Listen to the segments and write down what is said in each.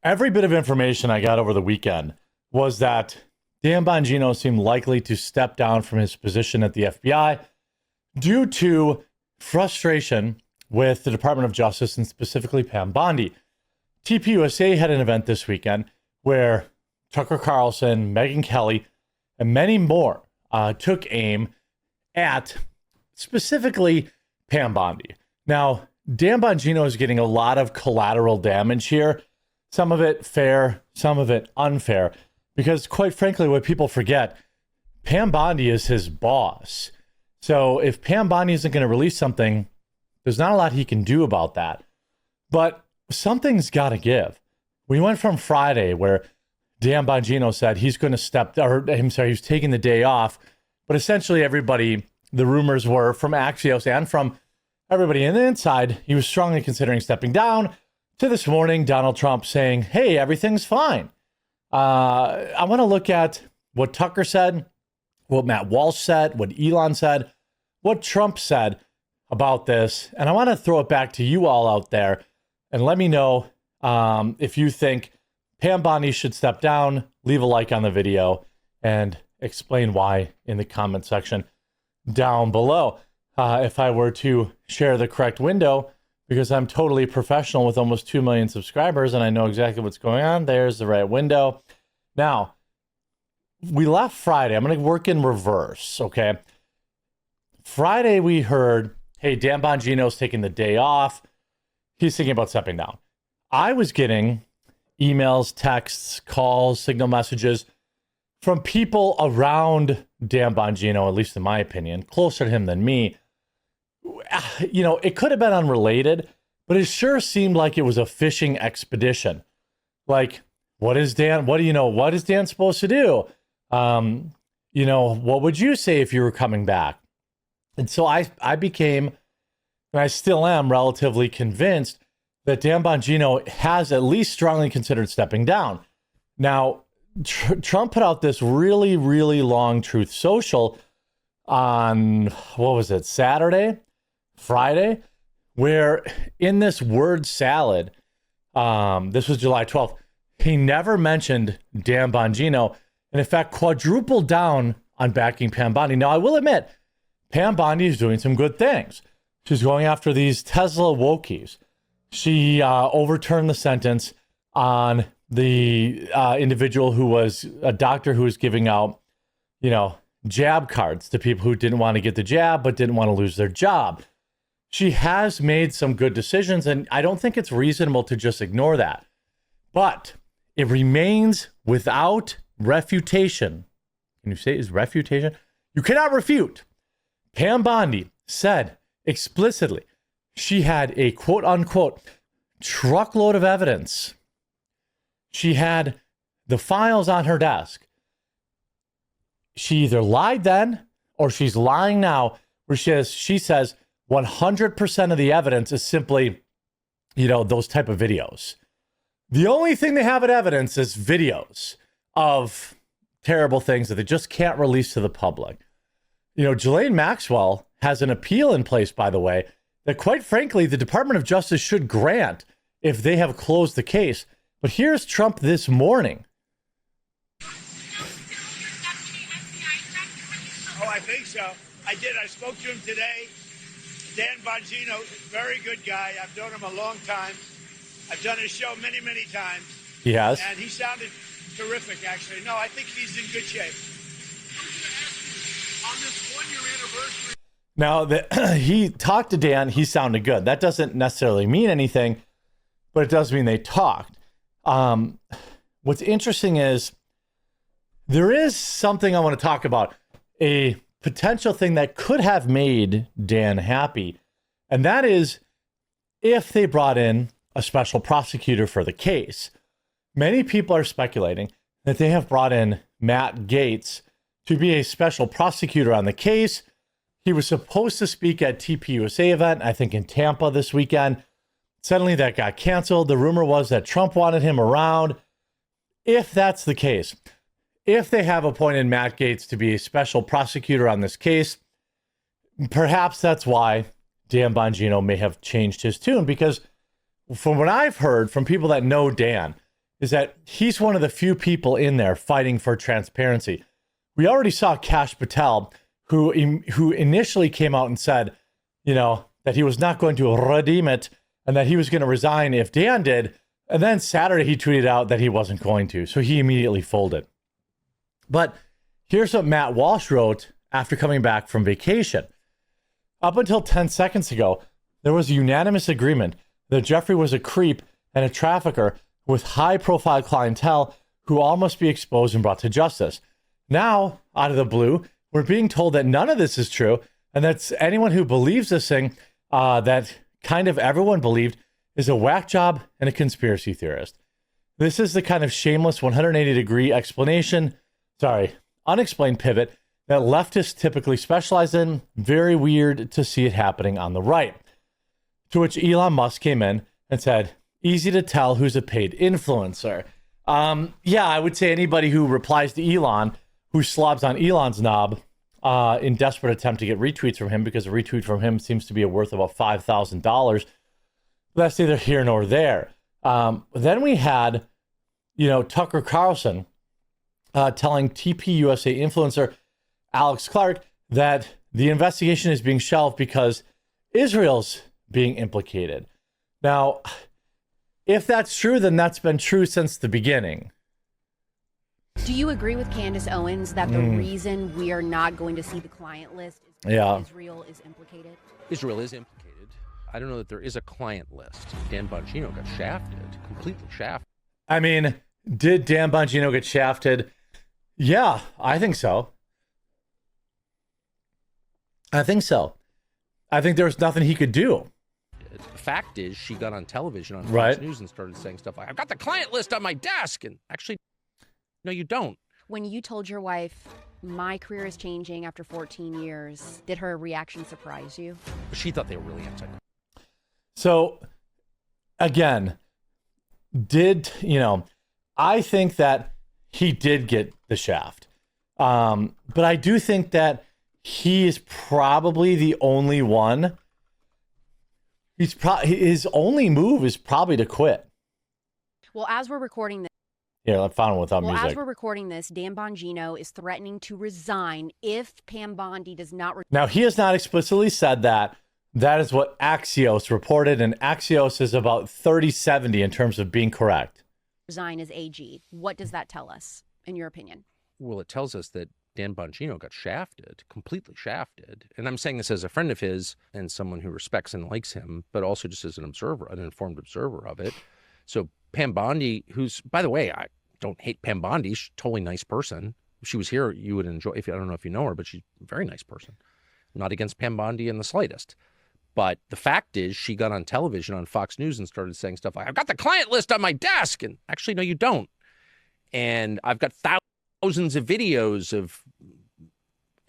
Every bit of information I got over the weekend was that Dan Bongino seemed likely to step down from his position at the FBI due to frustration with the Department of Justice and specifically Pam Bondi. TPUSA had an event this weekend where Tucker Carlson, Megyn Kelly, and many more took aim at specifically Pam Bondi. Now, Dan Bongino is getting a lot of collateral damage here. Some of it fair, some of it unfair. Because quite frankly, what people forget, Pam Bondi is his boss. So if Pam Bondi isn't going to release something, there's not a lot he can do about that. But something's got to give. We went from Friday where Dan Bongino said he's going to he's taking the day off. But essentially everybody, the rumors were from Axios and from everybody in the inside, he was strongly considering stepping down, to this morning, Donald Trump saying, hey, everything's fine. I want to look at what Tucker said, what Matt Walsh said, what Elon said, what Trump said about this. And I want to throw it back to you all out there and let me know if you think Pam Bondi should step down. Leave a like on the video and explain why in the comment section down below. If I were to share the correct window, because I'm totally professional with almost 2 million subscribers and I know exactly what's going on. There's the right window. Now, we left Friday. I'm going to work in reverse, okay? Friday, we heard, hey, Dan Bongino's taking the day off. He's thinking about stepping down. I was getting emails, texts, calls, signal messages from people around Dan Bongino, at least in my opinion, closer to him than me. You know, it could have been unrelated, but it sure seemed like it was a fishing expedition. Like, what is Dan supposed to do? What would you say if you were coming back? And so I became, and I still am, relatively convinced that Dan Bongino has at least strongly considered stepping down. Now, Trump put out this really, really long Truth Social on, Friday, where in this word salad, this was July 12th, he never mentioned Dan Bongino, and in fact quadrupled down on backing Pam Bondi. Now, I will admit, Pam Bondi is doing some good things. She's going after these Tesla wokies. She overturned the sentence on the individual who was a doctor who was giving out, jab cards to people who didn't want to get the jab but didn't want to lose their job. She has made some good decisions, and I don't think it's reasonable to just ignore that. But it remains without refutation. Can you say is refutation? You cannot refute. Pam Bondi said explicitly she had a quote-unquote truckload of evidence. She had the files on her desk. She either lied then or she's lying now, where she says 100% of the evidence is simply, those type of videos. The only thing they have as evidence is videos of terrible things that they just can't release to the public. Ghislaine Maxwell has an appeal in place, by the way, that quite frankly, the Department of Justice should grant if they have closed the case. But here's Trump this morning. Oh, I think so. I did. I spoke to him today. Dan Bongino, very good guy. I've known him a long time. I've done his show many, many times. He has? And he sounded terrific, actually. No, I think he's in good shape. On this one-year anniversary. Now, he talked to Dan. He sounded good. That doesn't necessarily mean anything, but it does mean they talked. What's interesting is there is something I want to talk about. A potential thing that could have made Dan happy. And that is if they brought in a special prosecutor for the case. Many people are speculating that they have brought in Matt Gaetz to be a special prosecutor on the case. He was supposed to speak at TPUSA event, I think in Tampa this weekend. Suddenly that got canceled. The rumor was that Trump wanted him around. If that's the case, if they have appointed Matt Gaetz to be a special prosecutor on this case, perhaps that's why Dan Bongino may have changed his tune. Because from what I've heard from people that know Dan, is that he's one of the few people in there fighting for transparency. We already saw Kash Patel, who initially came out and said, that he was not going to redeem it and that he was going to resign if Dan did. And then Saturday he tweeted out that he wasn't going to. So he immediately folded. But here's what Matt Walsh wrote after coming back from vacation. Up until 10 seconds ago, there was a unanimous agreement that Jeffrey was a creep and a trafficker with high-profile clientele who all must be exposed and brought to justice. Now, out of the blue, we're being told that none of this is true, and that anyone who believes this thing that kind of everyone believed is a whack job and a conspiracy theorist. This is the kind of shameless 180-degree unexplained pivot that leftists typically specialize in. Very weird to see it happening on the right. To which Elon Musk came in and said, easy to tell who's a paid influencer. I would say anybody who replies to Elon, who slobs on Elon's knob in desperate attempt to get retweets from him, because a retweet from him seems to be worth about $5,000. That's neither here nor there. Then we had, Tucker Carlson telling TPUSA influencer Alex Clark that the investigation is being shelved because Israel's being implicated. Now, if that's true, then that's been true since the beginning. Do you agree with Candace Owens that the reason we are not going to see the client list is because Israel is implicated? Israel is implicated. I don't know that there is a client list. Dan Bongino got shafted, completely shafted. I mean, did Dan Bongino get shafted? Yeah, I think so. I think there was nothing he could do. The fact is, she got on television on Fox Right. News and started saying stuff like, I've got the client list on my desk. And actually, no, you don't. When you told your wife, my career is changing after 14 years, did her reaction surprise you? She thought they were really anti. So, again, I think that he did get the shaft. But I do think that he is probably the only one. His only move is probably to quit. Well, as we're recording this, I found it without music. as we're recording this, Dan Bongino is threatening to resign if Pam Bondi does not Now, he has not explicitly said that. That is what Axios reported, and Axios is about 30-70 in terms of being correct. resign as AG. What does that tell us, in your opinion? Well, it tells us that Dan Bongino got shafted, completely shafted. And I'm saying this as a friend of his and someone who respects and likes him, but also just as an observer, an informed observer of it. So Pam Bondi, who's, by the way, I don't hate Pam Bondi. She's a totally nice person. If she was here, you would enjoy, I don't know if you know her, but she's a very nice person. Not against Pam Bondi in the slightest. But the fact is, she got on television on Fox News and started saying stuff like, I've got the client list on my desk. And actually, no, you don't. And I've got thousands of videos of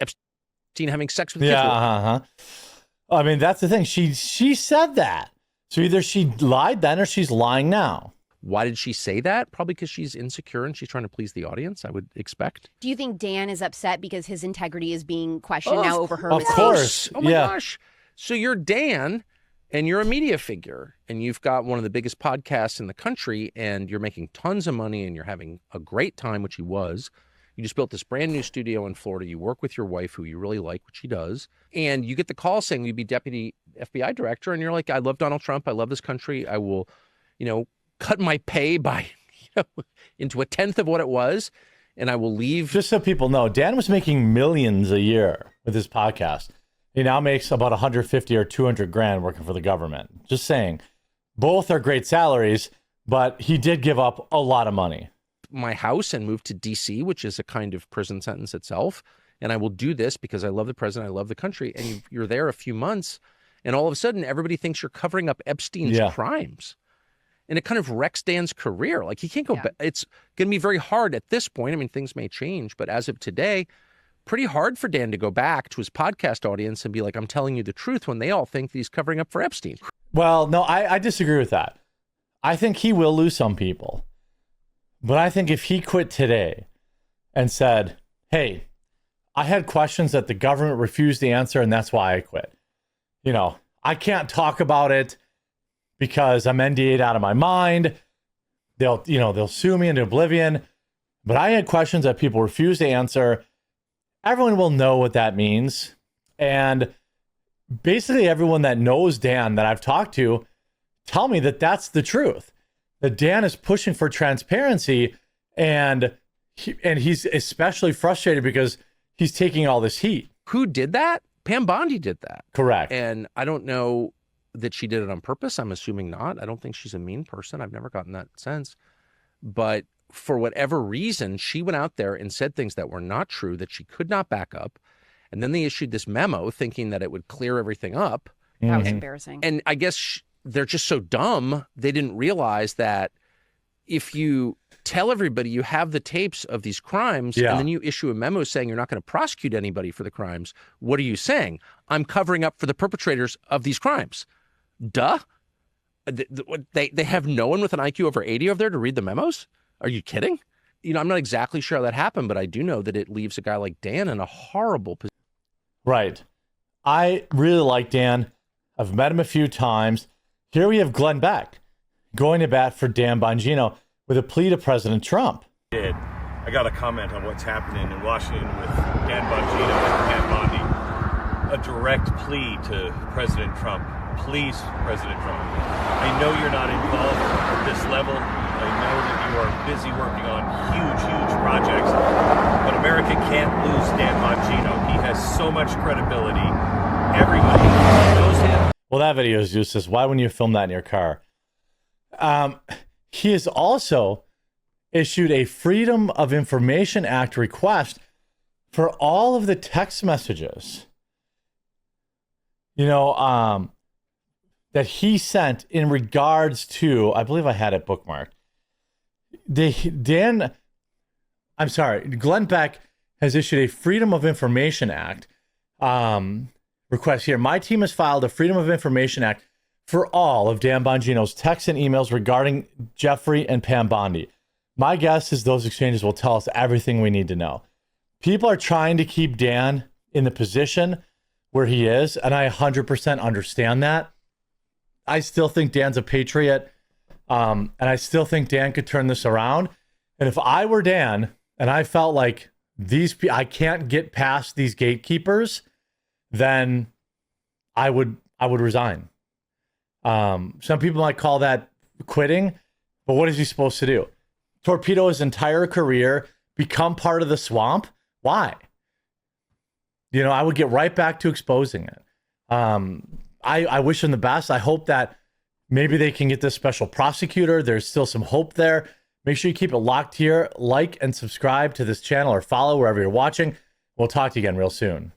Epstein having sex with kids. I mean, that's the thing. She said that. So either she lied then or she's lying now. Why did she say that? Probably because she's insecure and she's trying to please the audience, I would expect. Do you think Dan is upset because his integrity is being questioned now over her Of mistakes? course. Oh my Yeah. gosh. So you're Dan and you're a media figure and you've got one of the biggest podcasts in the country and you're making tons of money and you're having a great time, which he was. You just built this brand new studio in Florida. You work with your wife, who you really like, which she does. And you get the call saying you'd be deputy FBI director. And you're like, I love Donald Trump. I love this country. I will, cut my pay by, into a tenth of what it was. And I will leave. Just so people know, Dan was making millions a year with his podcast. He now makes about 150 or 200 grand working for the government. Just saying, both are great salaries, but he did give up a lot of money. My house and move to DC, which is a kind of prison sentence itself. And I will do this because I love the president. I love the country. And you're there a few months and all of a sudden everybody thinks you're covering up Epstein's crimes. And it kind of wrecks Dan's career. Like he can't go back. It's going to be very hard at this point. I mean, things may change, but as of today, pretty hard for Dan to go back to his podcast audience and be like, I'm telling you the truth when they all think that he's covering up for Epstein. Well, no, I disagree with that. I think he will lose some people. But I think if he quit today and said, hey, I had questions that the government refused to answer, and that's why I quit. I can't talk about it because I'm NDA'd out of my mind. they'll sue me into oblivion. But I had questions that people refuse to answer. Everyone will know what that means. And basically everyone that knows Dan that I've talked to tell me that that's the truth. That Dan is pushing for transparency, and he's especially frustrated because he's taking all this heat. Who did that? Pam Bondi did that. Correct. And I don't know that she did it on purpose. I'm assuming not. I don't think she's a mean person. I've never gotten that sense. But for whatever reason, she went out there and said things that were not true, that she could not back up. And then they issued this memo thinking that it would clear everything up. That was embarrassing. And I guess they're just so dumb, they didn't realize that if you tell everybody you have the tapes of these crimes and then you issue a memo saying you're not going to prosecute anybody for the crimes, what are you saying? I'm covering up for the perpetrators of these crimes. Duh. They have no one with an IQ over 80 over there to read the memos? Are you kidding? I'm not exactly sure how that happened, but I do know that it leaves a guy like Dan in a horrible position. Right. I really like Dan. I've met him a few times. Here we have Glenn Beck going to bat for Dan Bongino with a plea to President Trump. I got a comment on what's happening in Washington with Dan Bongino and Pam Bondi. A direct plea to President Trump. Please, President Trump. I know you're not involved at this level. I know that you are busy working on huge, huge projects. But America can't lose Dan Bongino. He has so much credibility. Everybody knows him. Well, that video is useless. Why wouldn't you film that in your car? He has also issued a Freedom of Information Act request for all of the text messages, that he sent in regards to, I believe I had it bookmarked. Glenn Beck has issued a Freedom of Information Act request here. My team has filed a Freedom of Information Act for all of Dan Bongino's texts and emails regarding Jeffrey and Pam Bondi. My guess is those exchanges will tell us everything we need to know. People are trying to keep Dan in the position where he is, and I 100% understand that. I still think Dan's a patriot, and I still think Dan could turn this around. And if I were Dan and I felt like I can't get past these gatekeepers, then I would resign. Some people might call that quitting, but what is he supposed to do? Torpedo his entire career, become part of the swamp? Why? I would get right back to exposing it. I wish him the best. I hope that maybe they can get this special prosecutor. There's still some hope there. Make sure you keep it locked here. Like and subscribe to this channel or follow wherever you're watching. We'll talk to you again real soon.